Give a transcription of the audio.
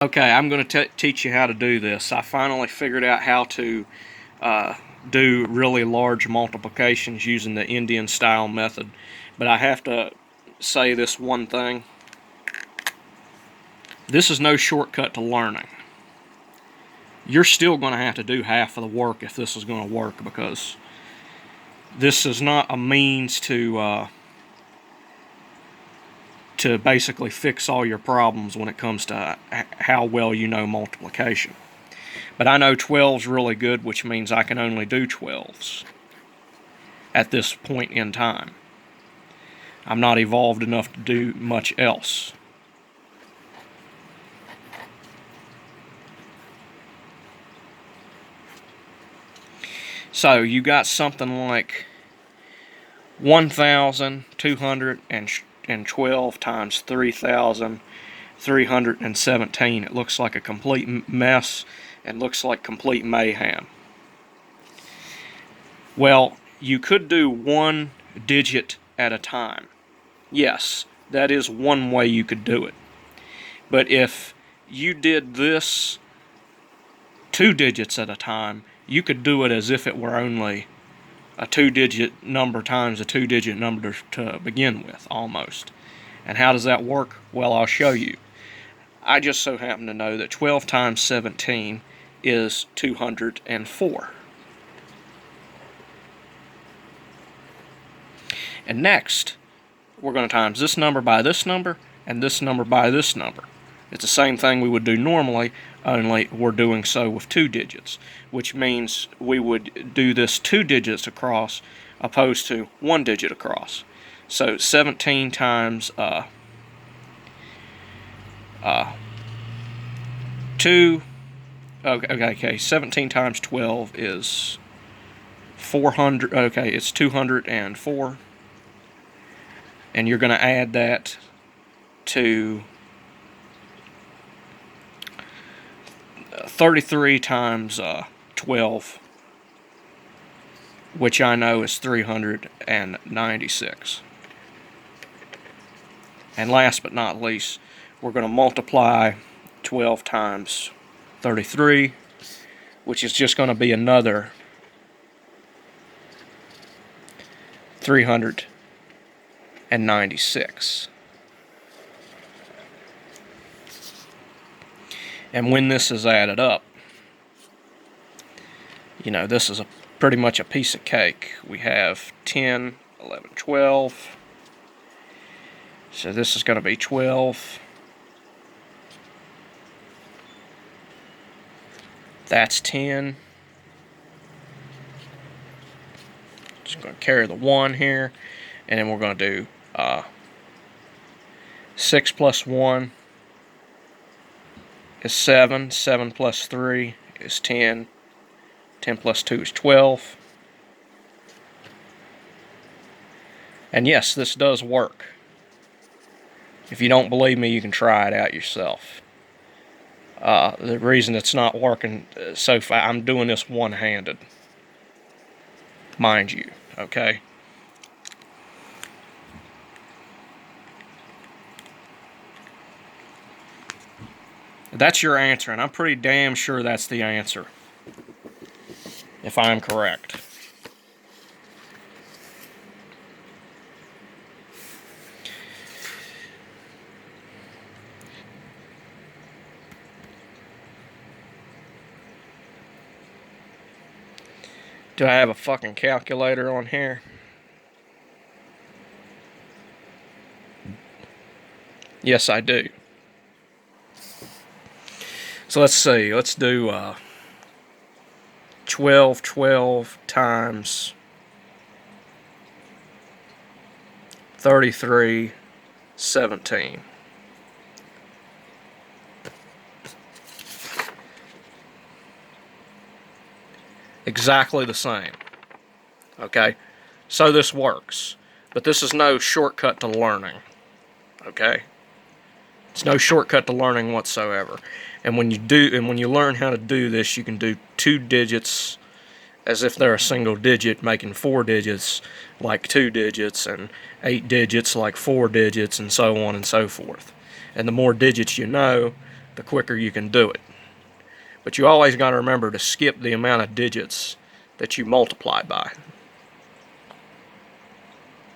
Okay, I'm going to teach you how to do this. I finally figured out how to do really large multiplications using the Indian style method. But I have to say this one thing. This is no shortcut to learning. You're still going to have to do half of the work if this is going to work, because this is not a means to basically fix all your problems when it comes to how well you know multiplication. But I know 12's really good, which means I can only do 12's at this point in time. I'm not evolved enough to do much else. So you got something like 1,212 times 3,317. It looks like a complete mess and looks like complete mayhem. Well, you could do one digit at a time. Yes, that is one way you could do it. But if you did this 2 digits at a time, you could do it as if it were only a 2-digit number times a 2-digit number to begin with, almost. And how does that work? Well, I'll show you. I just so happen to know that 12 times 17 is 204. And next, we're going to times this number by this number and this number by this number. It's the same thing we would do normally, only we're doing so with 2 digits, which means we would do this 2 digits across opposed to 1 digit across. So 17 times 2, okay, 17 times 12 is 400, okay, it's 204, and you're going to add that to 33 times 12, which I know is 396. And last but not least, we're going to multiply 12 times 33, which is just going to be another 396. And when this is added up, you know, this is pretty much a piece of cake. We have 10, 11, 12. So this is going to be 12. That's 10. Just going to carry the 1 here. And then we're going to do 6 plus 1 is 7. 7 plus 3 is 10. 10 plus 2 is 12. And yes, this does work. If you don't believe me, you can try it out yourself. The reason it's not working so far, I'm doing this one-handed, mind you, okay? That's your answer, and I'm pretty damn sure that's the answer, if I'm correct. Do I have a fucking calculator on here? Yes, I do. So let's see. Let's do 12 times 33, 17. Exactly the same. Okay? So this works. But this is no shortcut to learning. Okay? It's no shortcut to learning whatsoever. And when you learn how to do this, you can do 2 digits as if they're a single digit, making 4 digits like 2 digits, and 8 digits like 4 digits, and so on and so forth. And the more digits you know, the quicker you can do it. But you always got to remember to skip the amount of digits that you multiply by.